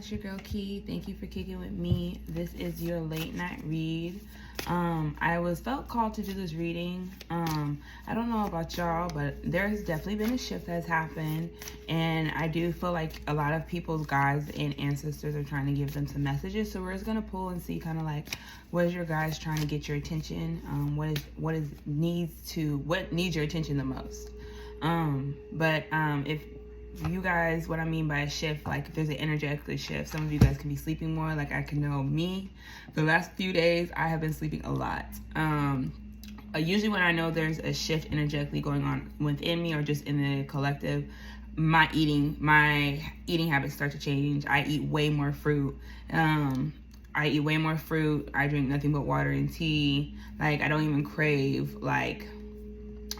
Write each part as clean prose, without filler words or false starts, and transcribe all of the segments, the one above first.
it's your girl Key. Thank you for kicking with me. This is your late night read. I felt called to do this reading. I don't know about y'all, but there's definitely been a shift that's happened, and I do feel like a lot of people's guides and ancestors are trying to give them some messages. So we're just gonna pull and see kind of like what is your guys trying to get your attention. What needs your attention the most. If you guys, what I mean by a shift, like if there's an energetic shift, some of you guys can be sleeping more. Like I can know me, the last few days I have been sleeping a lot. Usually when I know there's a shift energetically going on within me or just in the collective, my eating habits start to change. I eat way more fruit. I drink nothing but water and tea. Like I don't even crave like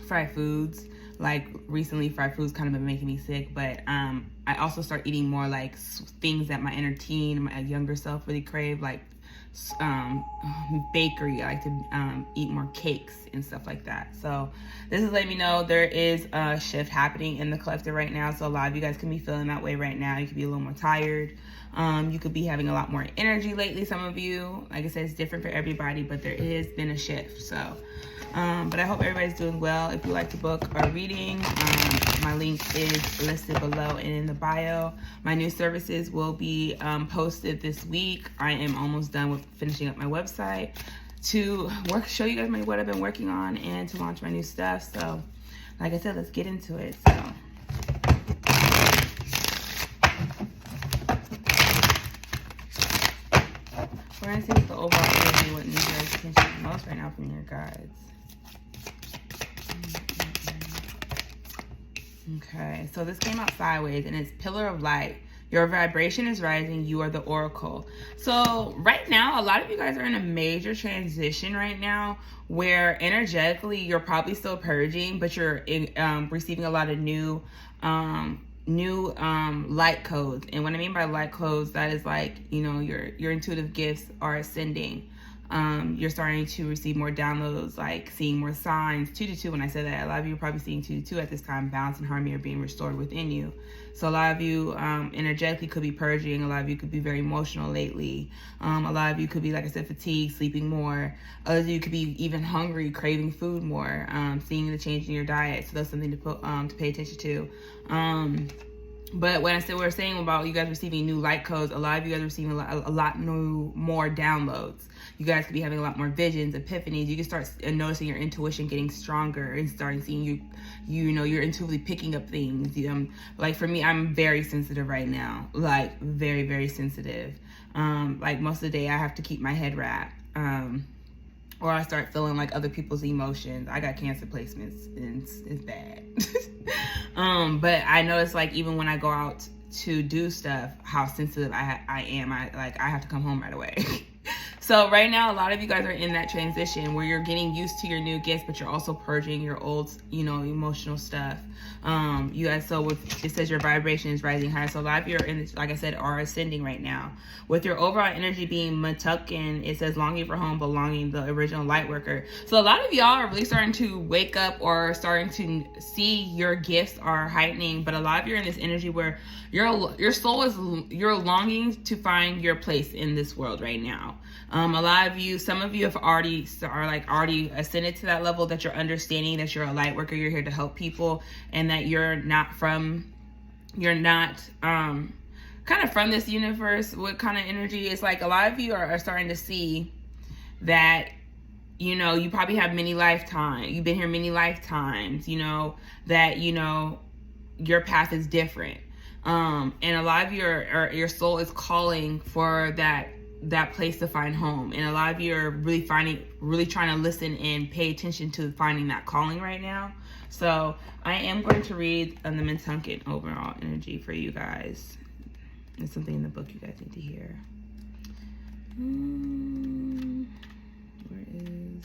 fried foods. Like recently fried foods kind of been making me sick, but I also start eating more like things that my inner teen, my younger self really crave, like bakery. I like to eat more cakes and stuff like that. So this is letting me know there is a shift happening in the collective right now. So a lot of you guys can be feeling that way right now. You could be a little more tired. You could be having a lot more energy lately. Some of you, like I said, it's different for everybody, but there has been a shift. So but I hope everybody's doing well. If you like to book a reading, my link is listed below and in the bio. My new services will be posted this week. I am almost done with finishing up my website to show you guys what I've been working on and to launch my new stuff. So like I said, let's get into it. So we're gonna see what the overall energy, what needs your attention the most right now from your guides. Okay, so this came out sideways and it's Pillar of Light. Your vibration is rising. You are the oracle. So right now, a lot of you guys are in a major transition right now where energetically you're probably still purging, but you're receiving a lot of new light codes. And what I mean by light codes, that is like, you know, your intuitive gifts are ascending. You're starting to receive more downloads, like seeing more signs. 2-2, when I say that, a lot of you are probably seeing 2-2 at this time. Balance and harmony are being restored within you. So a lot of you energetically could be purging. A lot of you could be very emotional lately. A lot of you could be, like I said, fatigued, sleeping more. Others of you could be even hungry, craving food more, seeing the change in your diet. So that's something to pay attention to. But when we're saying about you guys receiving new light codes, a lot of you guys are receiving a lot more downloads. You guys could be having a lot more visions, epiphanies. You can start noticing your intuition getting stronger and starting seeing you're intuitively picking up things. Like for me, I'm very sensitive right now, like very, very sensitive. Like most of the day I have to keep my head wrapped. Or I start feeling like other people's emotions. I got cancer placements and it's bad. But I notice like even when I go out to do stuff, how sensitive I am. I have to come home right away. So right now, a lot of you guys are in that transition where you're getting used to your new gifts, but you're also purging your old, emotional stuff. You guys, it says your vibration is rising higher. So a lot of you are like I said, are ascending right now. With your overall energy being Matukin, it says longing for home, belonging, the original light worker. So a lot of y'all are really starting to wake up or starting to see your gifts are heightening. But a lot of you are in this energy where your soul you're longing to find your place in this world right now. A lot of you, some of you are already ascended to that level that you're understanding that you're a light worker, you're here to help people, and that you're not kind of from this universe. What kind of energy? It's like a lot of you are starting to see that, you probably have many lifetimes. You've been here many lifetimes, that, your path is different. And a lot of your soul is calling for that place to find home, and a lot of you are really trying to listen and pay attention to finding that calling right now. So I am going to read the Mintunket overall energy for you guys. There's something in the book you guys need to hear. Where is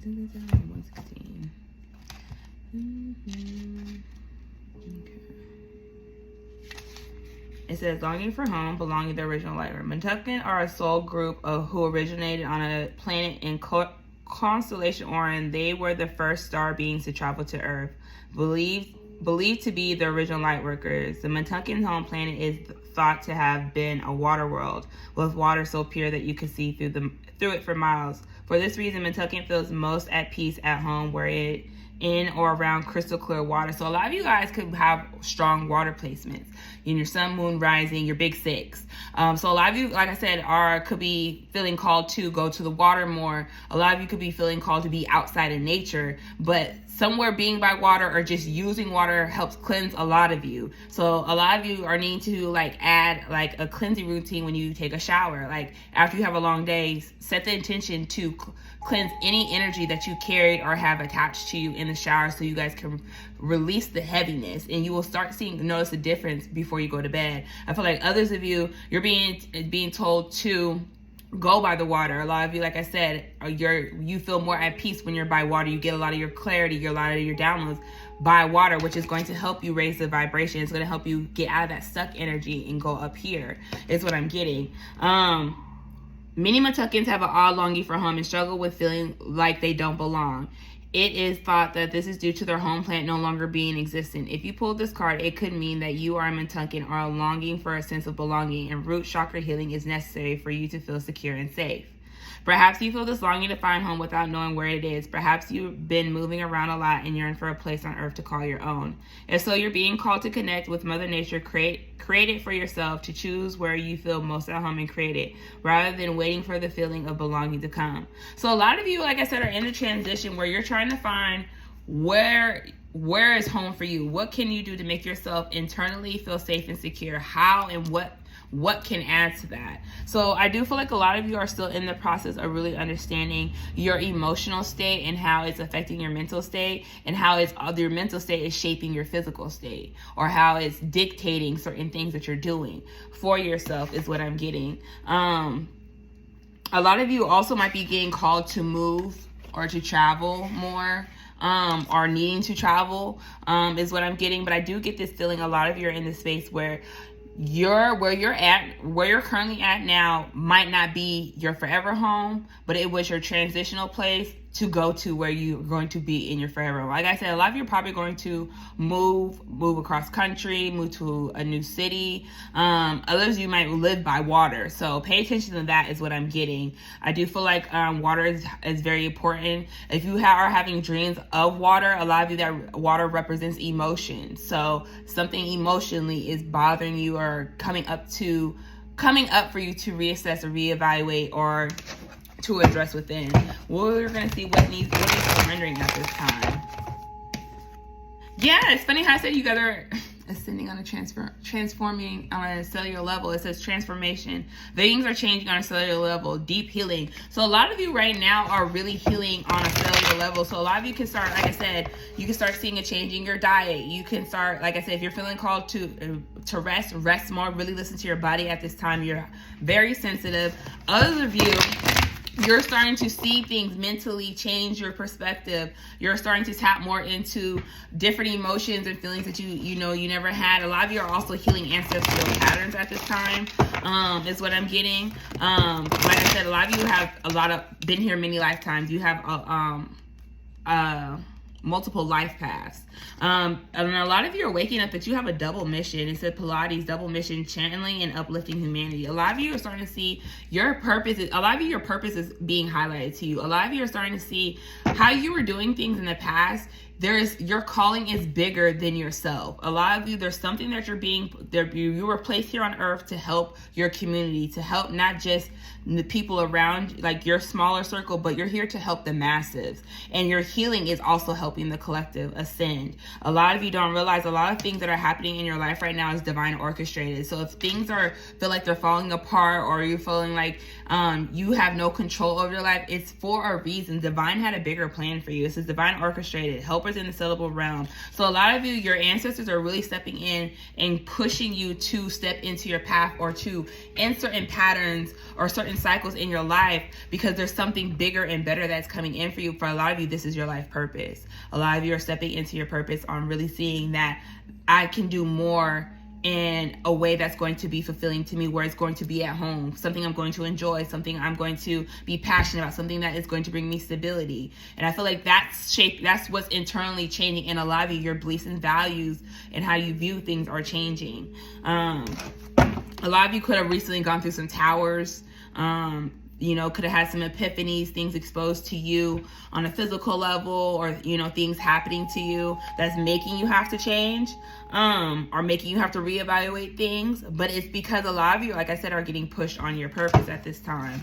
116? Okay. It says, longing for home, belonging to the original light worker. Mintukan are a soul group who originated on a planet in constellation Orion. They were the first star beings to travel to Earth. Believed believed to be the original light workers. The Metuncan home planet is thought to have been a water world with water so pure that you could see through it for miles. For this reason, Metuncan feels most at peace at home where it in or around crystal clear water. So a lot of you guys could have strong water placements in your sun, moon, rising, your big six. So a lot of you, like I said, could be feeling called to go to the water more. A lot of you could be feeling called to be outside in nature, but somewhere being by water or just using water helps cleanse a lot of you. So a lot of you are needing to add a cleansing routine when you take a shower. Like after you have a long day, set the intention to cleanse any energy that you carried or have attached to you in the shower so you guys can release the heaviness, and you will start notice the difference before you go to bed. I feel like others of you, you're being told to go by the water. A lot of you, like I said, you feel more at peace when you're by water. You get a lot of your clarity, a lot of your downloads by water, which is going to help you raise the vibration. It's going to help you get out of that stuck energy and go up here, is what I'm getting. Many Metunkans have an odd longing for home and struggle with feeling like they don't belong. It is thought that this is due to their home planet no longer being existent. If you pulled this card, it could mean that you are a Metuncan or longing for a sense of belonging, and root chakra healing is necessary for you to feel secure and safe. Perhaps you feel this longing to find home without knowing where it is. Perhaps you've been moving around a lot and yearn for a place on earth to call your own. If so, you're being called to connect with Mother Nature, create it for yourself, to choose where you feel most at home and create it, rather than waiting for the feeling of belonging to come. So a lot of you, like I said, are in a transition where you're trying to find where is home for you. What can you do to make yourself internally feel safe and secure? How and what can add to that? So I do feel like a lot of you are still in the process of really understanding your emotional state and how it's affecting your mental state, and how your mental state is shaping your physical state, or how it's dictating certain things that you're doing for yourself, is what I'm getting. A lot of you also might be getting called to move or to travel more. Or needing to travel, is what I'm getting. But I do get this feeling a lot of you are in this space where where you're currently at now might not be your forever home, but it was your transitional place to go to where you're going to be in your forever home. Like I said, a lot of you are probably going to move across country, move to a new city. Others of you might live by water, so pay attention to that, is what I'm getting. I do feel like water is very important. If you are having dreams of water, a lot of you, that water represents emotion. So something emotionally is bothering you or coming up for you to reassess or reevaluate or to address within. We're going to see what needs surrendering at this time. Yeah, it's funny how I said you guys are ascending on a transforming on a cellular level. It says transformation. Things are changing on a cellular level, deep healing. So a lot of you right now are really healing on a cellular level. So a lot of you can start, like I said, you can start seeing a change in your diet. You can start, like I said, if you're feeling called to rest more, really listen to your body at this time. You're very sensitive. Others of you, you're starting to see things mentally change your perspective. You're starting to tap more into different emotions and feelings that you never had. A lot of you are also healing ancestral patterns at this time, is what I'm getting. Like I said, a lot of you have been here many lifetimes. You have multiple life paths. And a lot of you are waking up that you have a double mission. It said Pilates, double mission, channeling and uplifting humanity. A lot of you are starting to see your purpose. Your purpose is being highlighted to you. A lot of you are starting to see how you were doing things in the past. Your calling is bigger than yourself. A lot of you, there's something that you were placed here on earth to help your community, to help not just the people around, like your smaller circle, but you're here to help the masses. And your healing is also helping the collective ascend. A lot of you don't realize a lot of things that are happening in your life right now is divine orchestrated. So if things feel like they're falling apart, or you're feeling like you have no control over your life, it's for a reason. Divine had a bigger plan for you. This is divine orchestrated. Helpers in the celestial realm. So a lot of you, your ancestors are really stepping in and pushing you to step into your path, or to end certain patterns or certain cycles in your life, because there's something bigger and better that's coming in for you. For a lot of you, this is your life purpose. A lot of you are stepping into your purpose on really seeing that I can do more in a way that's going to be fulfilling to me, where it's going to be at home, something I'm going to enjoy, something I'm going to be passionate about, something that is going to bring me stability. And I feel like that's what's internally changing. And a lot of you, your beliefs and values and how you view things are changing. A lot of you could have recently gone through some towers, you know, could have had some epiphanies, things exposed to you on a physical level, or, you know, things happening to you that's making you have to change, or making you have to reevaluate things. But it's because a lot of you, like I said, are getting pushed on your purpose at this time.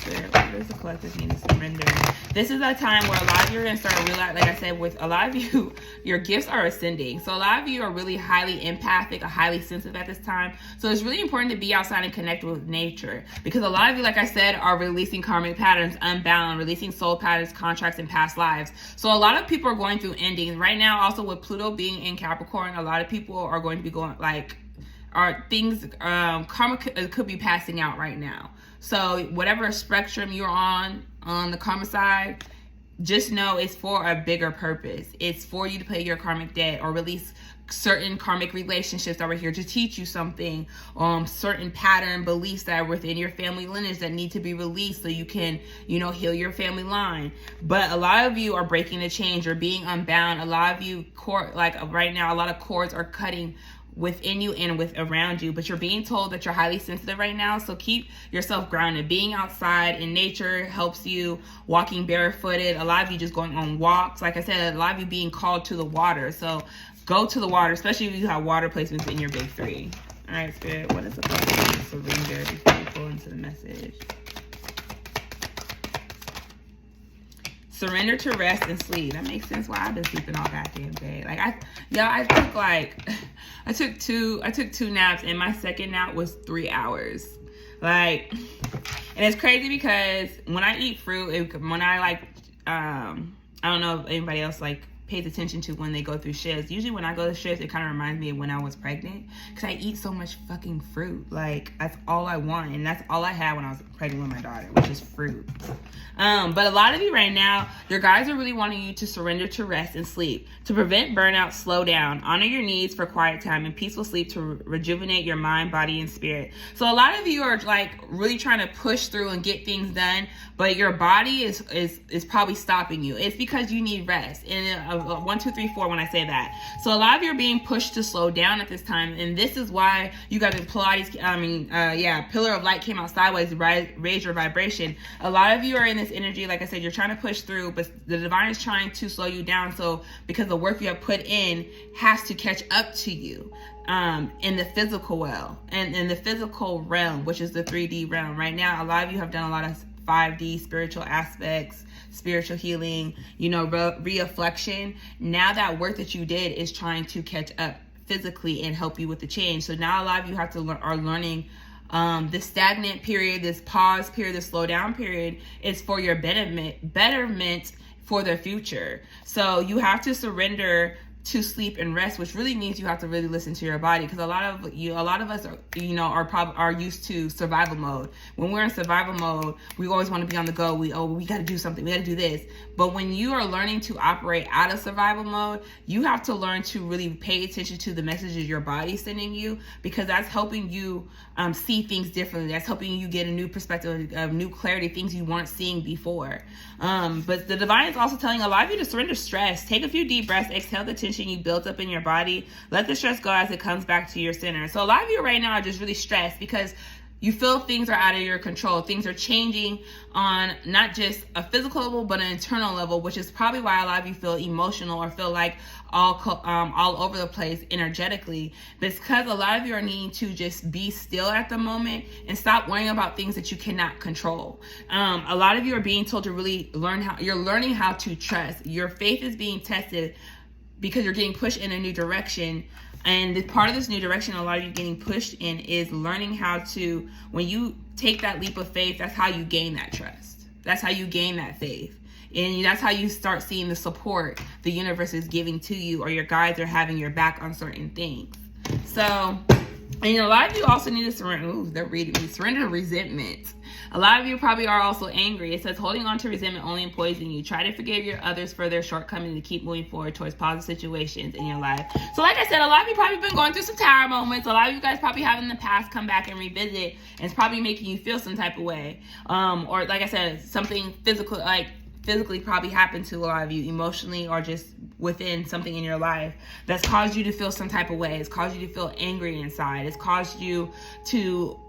What does the collective need to surrender? This is a time where a lot of you are going to start to realize, like I said, with a lot of you, your gifts are ascending. So a lot of you are really highly empathic, or highly sensitive at this time. So it's really important to be outside and connect with nature, because a lot of you, like I said, are releasing karmic patterns, unbound, releasing soul patterns, contracts, and past lives. So a lot of people are going through endings right now. Also with Pluto being in Capricorn, a lot of people are going to be going karma could be passing out right now. So whatever spectrum you're on the karma side, just know it's for a bigger purpose. It's for you to pay your karmic debt, or release certain karmic relationships that were here to teach you something, certain pattern beliefs that are within your family lineage that need to be released so you can, you know, heal your family line. But a lot of you are breaking the chains, or being unbound. A lot of you, right now, a lot of cords are cutting within you and around you, but you're being told that you're highly sensitive right now. So keep yourself grounded. Being outside in nature helps you. Walking barefooted, a lot of you just going on walks. Like I said, a lot of you being called to the water. So go to the water, especially if you have water placements in your big three. All right, Spirit, what is the blessing of surrender before you pull into the message? Surrender to rest and sleep. That makes sense why I've been sleeping all goddamn day. Like I took two naps, and my second nap was 3 hours. Like, and it's crazy because when I eat fruit, I don't know if anybody else pays attention to when they go through shifts. Usually when I go to shifts, it kind of reminds me of when I was pregnant, because I eat so much fucking fruit. Like, that's all I want, and that's all I had when I was pregnant with my daughter, which is fruit. But a lot of you right now, your guides are really wanting you to surrender to rest and sleep. To prevent burnout, slow down. Honor your needs for quiet time and peaceful sleep to rejuvenate your mind, body, and spirit. So a lot of you are really trying to push through and get things done, but your body is probably stopping you. It's because you need rest. And 1, 2, 3, 4 when I say that. So a lot of you are being pushed to slow down at this time, and this is why you got the Pilates. Pillar of light came out sideways, raise your vibration. A lot of you are in this energy, like I said, you're trying to push through, but the divine is trying to slow you down. So because the work you have put in has to catch up to you in the physical and in the physical realm, which is the 3D realm. Right now, a lot of you have done a lot of 5D spiritual aspects, spiritual healing, reflection. Now that work that you did is trying to catch up physically and help you with the change. So now a lot of you have to are learning this stagnant period, this pause period, this slow down period is for your betterment for the future. So you have to surrender to sleep and rest, which really means you have to really listen to your body, because a lot of us are used to survival mode. When we're in survival mode, we always want to be on the go. We got to do something, we got to do this. But when you are learning to operate out of survival mode, you have to learn to really pay attention to the messages your body's sending you, because that's helping you see things differently. That's helping you get a new perspective, of new clarity, things you weren't seeing before. But the divine is also telling a lot of you to surrender stress. Take a few deep breaths, exhale the tension you built up in your body. Let the stress go as it comes back to your center. So a lot of you right now are just really stressed because you feel things are out of your control. Things are changing on not just a physical level, but an internal level, which is probably why a lot of you feel emotional or feel like all over the place energetically. But it's because a lot of you are needing to just be still at the moment and stop worrying about things that you cannot control. A lot of you are being told to really learning how to trust. Your faith is being tested because you're getting pushed in a new direction. And the part of this new direction a lot of you getting pushed in is learning how to, when you take that leap of faith, that's how you gain that trust. That's how you gain that faith. And that's how you start seeing the support the universe is giving to you, or your guides are having your back on certain things. So And a lot of you also need to surrender. Ooh, they're reading me. Surrender resentment. A lot of you probably are also angry. It says holding on to resentment only poison you. Try to forgive your others for their shortcomings and keep moving forward towards positive situations in your life. So like I said, a lot of you probably been going through some tower moments. A lot of you guys probably have in the past come back and revisit, and it's probably making you feel some type of way. Or like I said, something physical, like physically probably happened to a lot of you, emotionally or just within something in your life that's caused you to feel some type of way. It's caused you to feel angry inside. It's caused you to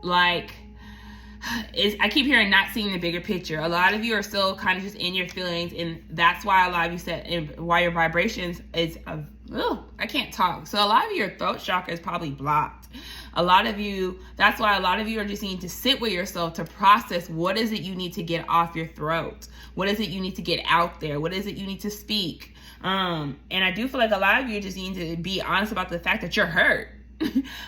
I keep hearing not seeing the bigger picture. A lot of you are still kind of just in your feelings, and that's why a lot of you said, and why your vibrations is, I can't talk. So a lot of your throat chakra is probably blocked. A lot of you, that's why a lot of you are just needing to sit with yourself to process what is it you need to get off your throat. What is it you need to get out there? What is it you need to speak? And I do feel like a lot of you just need to be honest about the fact that you're hurt.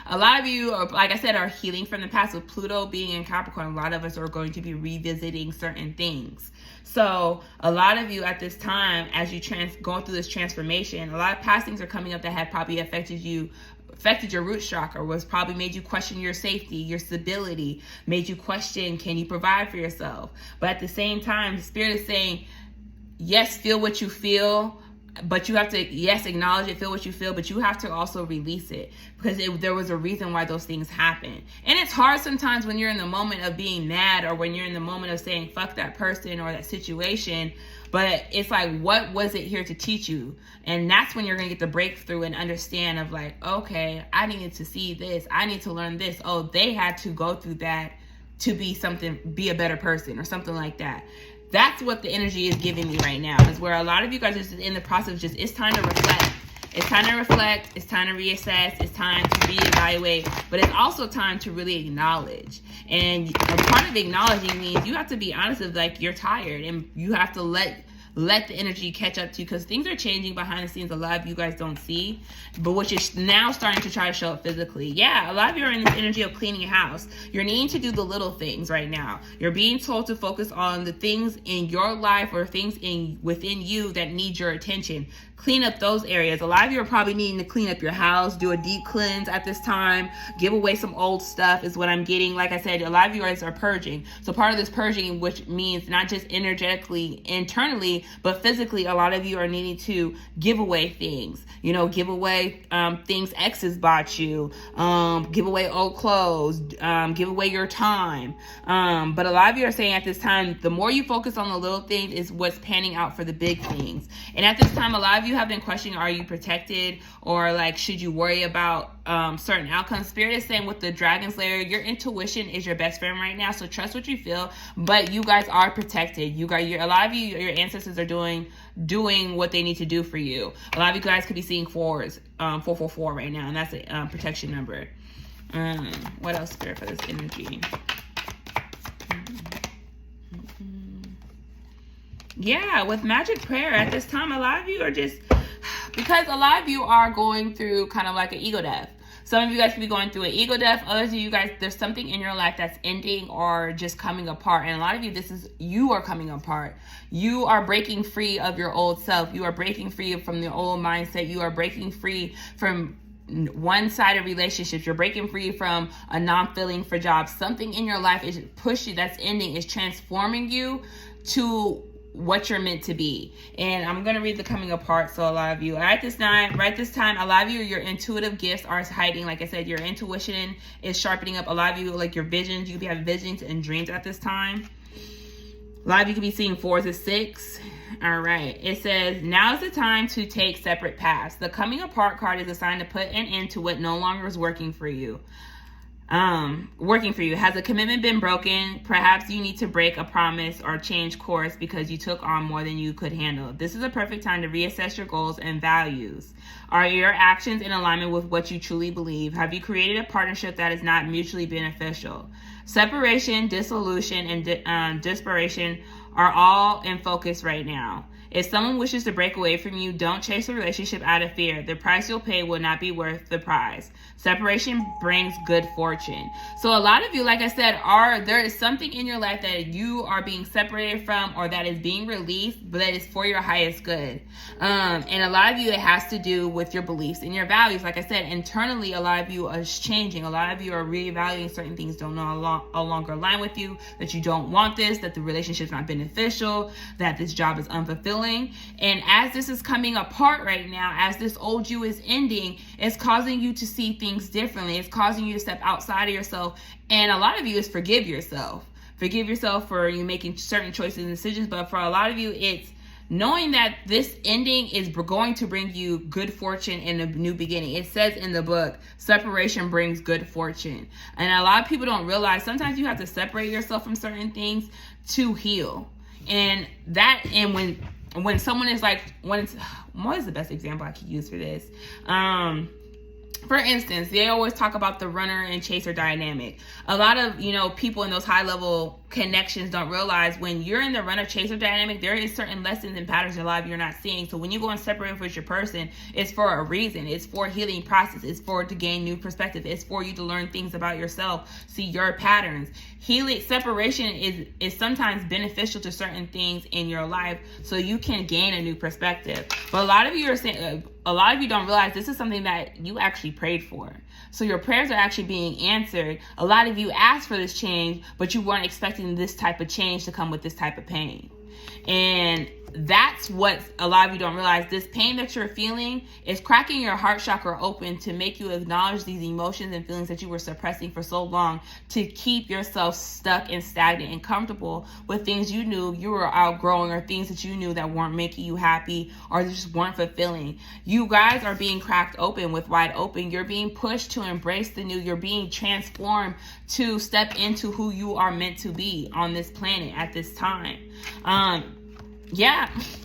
A lot of you, are, like I said, are healing from the past. With Pluto being in Capricorn, a lot of us are going to be revisiting certain things. So a lot of you at this time, as you going through this transformation, a lot of past things are coming up that have probably affected your root chakra, was probably made you question your safety, your stability, made you question, can you provide for yourself? But at the same time, the Spirit is saying, yes, feel what you feel, but you have to, yes, acknowledge it, feel what you feel, but you have to also release it, because there was a reason why those things happen. And it's hard sometimes when you're in the moment of being mad, or when you're in the moment of saying, fuck that person or that situation. But it's like, what was it here to teach you? And that's when you're going to get the breakthrough and understand of like, okay, I needed to see this. I need to learn this. Oh, they had to go through that to be a better person or something like that. That's what the energy is giving me right now, is where a lot of you guys are just in the process of just, it's time to reflect. It's time to reflect. It's time to reassess. It's time to reevaluate. But it's also time to really acknowledge. And a part of acknowledging means you have to be honest with, like, you're tired, and you have to let the energy catch up to you, because things are changing behind the scenes a lot of you guys don't see, but which is now starting to try to show up physically. Yeah, a lot of you are in this energy of cleaning your house. You're needing to do the little things right now. You're being told to focus on the things in your life or things within you that need your attention. Clean up those areas. A lot of you are probably needing to clean up your house, do a deep cleanse at this time, give away some old stuff is what I'm getting. Like I said, a lot of you guys are purging. So part of this purging, which means not just energetically, internally, but physically, a lot of you are needing to give away things. You know, give away things exes bought you, give away old clothes, give away your time. But a lot of you are saying at this time, the more you focus on the little things is what's panning out for the big things. And at this time, a lot of you have been questioning, are you protected, or like, should you worry about certain outcomes? Spirit is saying with the Dragon Slayer, your intuition is your best friend right now, so trust what you feel, but you guys are protected. A lot of you, your ancestors are doing what they need to do for you. A lot of you guys could be seeing 444 right now, and that's a protection number. What else, Spirit, for this energy? Yeah, with magic prayer at this time, a lot of you are just, because a lot of you are going through kind of like an ego death. Some of you guys could be going through an ego death. Others of you guys, there's something in your life that's ending or just coming apart. And a lot of you, you are coming apart. You are breaking free of your old self. You are breaking free from the old mindset. You are breaking free from one-sided relationships. You're breaking free from a non-feeling for jobs. Something in your life is pushing, that's ending, is transforming you to what you're meant to be. And I'm going to read the coming apart. So a lot of you right this time, a lot of you, your intuitive gifts are hiding. Like I said, your intuition is sharpening up. A lot of you, like your visions, you could be having visions and dreams at this time. A lot of you could be seeing 4s and 6. All right. It says, now is the time to take separate paths. The coming apart card is a sign to put an end to what no longer is working for you. Has a commitment been broken? Perhaps you need to break a promise or change course because you took on more than you could handle. This is a perfect time to reassess your goals and values. Are your actions in alignment with what you truly believe? Have you created a partnership that is not mutually beneficial? Separation, dissolution, and desperation are all in focus right now. If someone wishes to break away from you, don't chase a relationship out of fear. The price you'll pay will not be worth the prize. Separation brings good fortune. So a lot of you, like I said, there is something in your life that you are being separated from, or that is being released, but that is for your highest good. And a lot of you, it has to do with your beliefs and your values. Like I said, internally, a lot of you are changing. A lot of you are reevaluating certain things, don't no longer align with you, that you don't want this, that the relationship's not beneficial, that this job is unfulfilling. And as this is coming apart right now, as this old you is ending, it's causing you to see things differently. It's causing you to step outside of yourself. And a lot of you is forgive yourself. Forgive yourself for you making certain choices and decisions. But for a lot of you, it's knowing that this ending is going to bring you good fortune and a new beginning. It says in the book, separation brings good fortune. And a lot of people don't realize sometimes you have to separate yourself from certain things to heal. And when someone is like, what is the best example I could use for this? For instance, they always talk about the runner and chaser dynamic. A lot of, people in those high level connections don't realize when you're in the runner chaser dynamic, there is certain lessons and patterns in life you're not seeing. So when you go and separate with your person, it's for a reason. It's for a healing process. It's for to gain new perspective. It's for you to learn things about yourself, see your patterns. Healing separation is sometimes beneficial to certain things in your life so you can gain a new perspective. But a lot of you don't realize this is something that you actually prayed for. So your prayers are actually being answered. A lot of you asked for this change, but you weren't expecting this type of change to come with this type of pain. And that's what a lot of you don't realize. This pain that you're feeling is cracking your heart chakra open to make you acknowledge these emotions and feelings that you were suppressing for so long, to keep yourself stuck and stagnant and comfortable with things you knew you were outgrowing, or things that you knew that weren't making you happy or just weren't fulfilling. You guys are being cracked open with wide open. You're being pushed to embrace the new. You're being transformed to step into who you are meant to be on this planet at this time.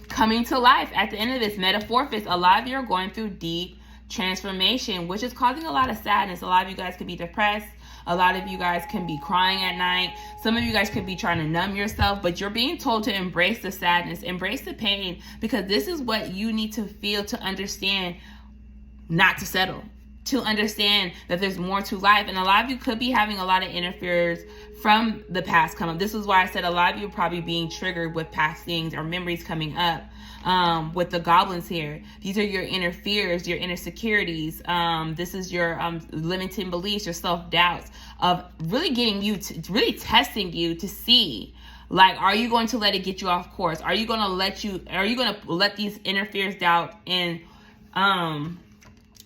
Coming to life at the end of this metamorphosis. A lot of you are going through deep transformation, which is causing a lot of sadness. A lot of you guys could be depressed. A lot of you guys can be crying at night. Some of you guys could be trying to numb yourself, but you're being told to embrace the sadness, embrace the pain, because this is what you need to feel to understand not to settle, to understand that there's more to life. And a lot of you could be having a lot of interference from the past come up. This is why I said a lot of you are probably being triggered with past things or memories coming up. With the goblins here, these are your inner fears, your inner insecurities. This is your limiting beliefs, your self-doubts of really getting you to, really testing you to see, like, are you going to let it get you off course? Are you going to let these inner fears, doubt, and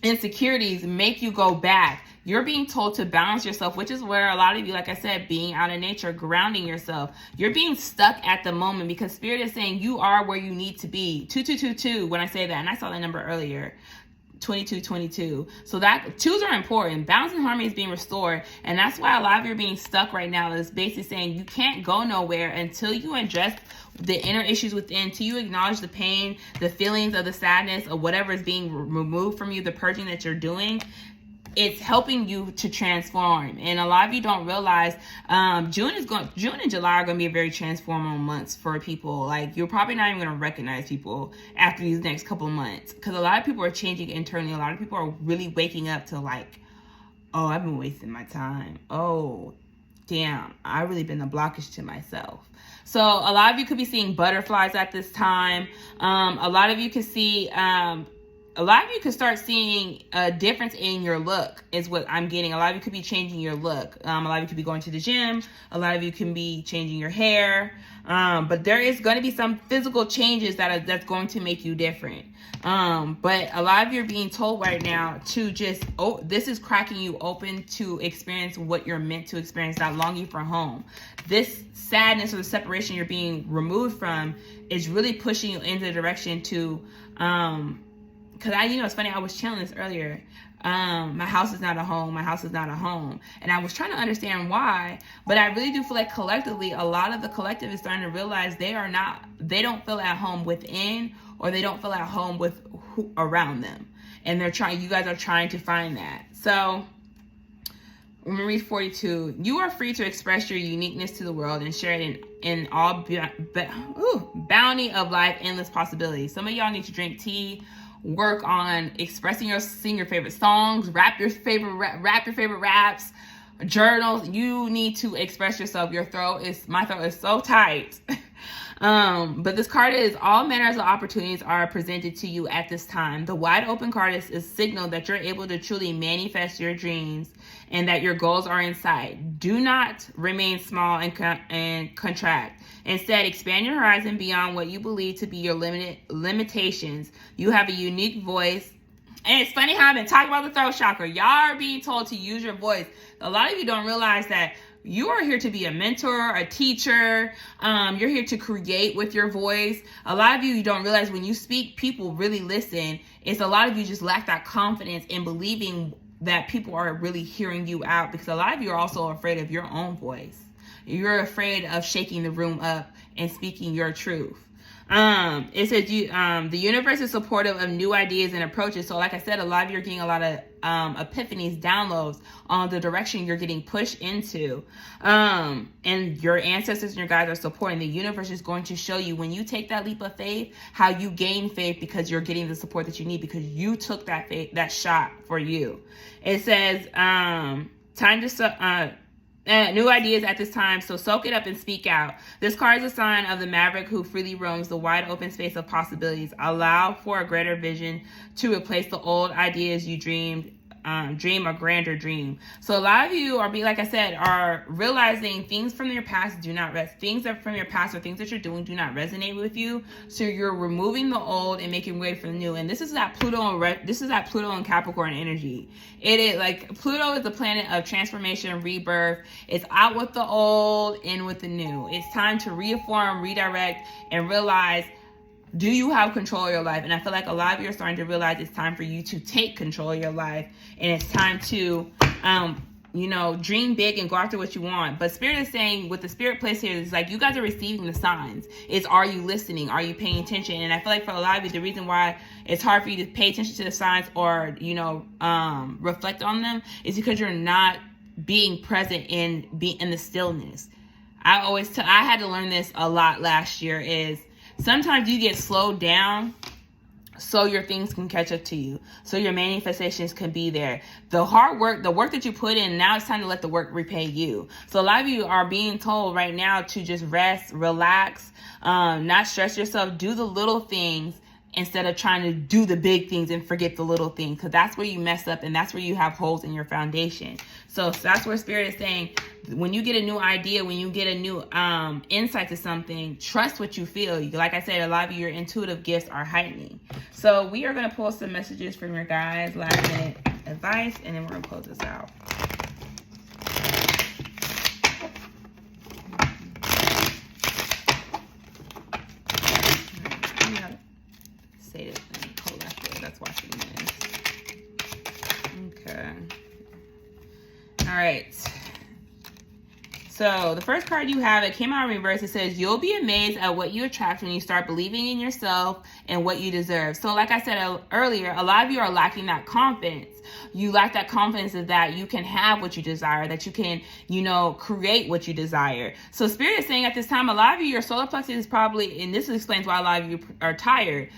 insecurities make you go back? You're being told to balance yourself, which is where a lot of you, like I said, being out in nature, grounding yourself. You're being stuck at the moment because Spirit is saying you are where you need to be. 2222, when I say that, and I saw that number earlier, 2222. So that twos are important. Balance and harmony is being restored. And that's why a lot of you are being stuck right now. Is basically saying you can't go nowhere until you address the inner issues within, till you acknowledge the pain, the feelings of the sadness, or whatever is being removed from you, the purging that you're doing. It's helping you to transform. And a lot of you don't realize June and July are going to be a very transformative months for people. Like, you're probably not even going to recognize people after these next couple of months, because a lot of people are changing internally. A lot of people are really waking up to, like, oh, I've been wasting my time. Oh, damn, I've really been a blockage to myself. So a lot of you could be seeing butterflies at this time. A lot of you could see a lot of you could start seeing a difference in your look, is what I'm getting. A lot of you could be changing your look. A lot of you could be going to the gym. A lot of you can be changing your hair. But there is going to be some physical changes that's going to make you different. But a lot of you are being told right now to just, this is cracking you open to experience what you're meant to experience, not longing for home. This sadness or the separation you're being removed from is really pushing you into the direction to, because it's funny, I was channeling this earlier. My house is not a home. My house is not a home. And I was trying to understand why, but I really do feel like collectively, a lot of the collective is starting to realize they don't feel at home within, or they don't feel at home with who around them. And you guys are trying to find that. So I'm gonna read 42. You are free to express your uniqueness to the world and share it in all bounty of life, endless possibilities. Some of y'all need to drink tea, work on expressing sing your favorite songs, rap your favorite raps, journals. You need to express yourself. My throat is so tight. But this card is all manners of opportunities are presented to you at this time. The wide open card is a signal that you're able to truly manifest your dreams and that your goals are in sight. Do not remain small and contract. Instead, expand your horizon beyond what you believe to be your limitations. You have a unique voice. And it's funny how I've been talking about the throat chakra. Y'all are being told to use your voice. A lot of you don't realize that you are here to be a mentor, a teacher. You're here to create with your voice. A lot of you don't realize when you speak, people really listen. It's a lot of you just lack that confidence in believing that people are really hearing you out, because a lot of you are also afraid of your own voice. You're afraid of shaking the room up and speaking your truth. It says the universe is supportive of new ideas and approaches. So like I said, a lot of you are getting a lot of epiphanies, downloads on the direction you're getting pushed into. And your ancestors and your guides are supporting. The universe is going to show you, when you take that leap of faith, how you gain faith, because you're getting the support that you need, because you took that faith, that shot for you. It says time to new ideas at this time, so soak it up and speak out. This card is a sign of the maverick who freely roams the wide open space of possibilities. Allow for a greater vision to replace the old ideas you dream a grander dream. So a lot of you are realizing things from your past things that from your past or things that you're doing do not resonate with you. So you're removing the old and making way for the new. And this is that Pluto and Capricorn energy. It is like Pluto is the planet of transformation, rebirth. It's out with the old, in with the new. It's time to reform, redirect, and realize, do you have control of your life? And I feel like a lot of you are starting to realize it's time for you to take control of your life. And it's time to, dream big and go after what you want. But Spirit is saying, with the Spirit place here, it's like you guys are receiving the signs. It's, are you listening? Are you paying attention? And I feel like for a lot of you, the reason why it's hard for you to pay attention to the signs or, reflect on them is because you're not being present in the stillness. I had to learn this a lot last year, is sometimes you get slowed down so your things can catch up to you, so your manifestations can be there. The hard work, the work that you put in, now it's time to let the work repay you. So a lot of you are being told right now to just rest, relax, not stress yourself, do the little things instead of trying to do the big things and forget the little things, because that's where you mess up and that's where you have holes in your foundation. So that's where Spirit is saying, when you get a new idea, when you get a new insight to something, trust what you feel. Like I said, a lot of your intuitive gifts are heightening. So we are going to pull some messages from your guys, last minute advice, and then we're going to close this out. Say this and pull that there. That's watching this. Okay. All right. So the first card you have, it came out in reverse. It says, you'll be amazed at what you attract when you start believing in yourself and what you deserve. So like I said earlier, a lot of you are lacking that confidence. You lack that confidence that you can have what you desire, that you can, create what you desire. So Spirit is saying at this time, a lot of you, your solar plexus is probably, and this explains why a lot of you are tired.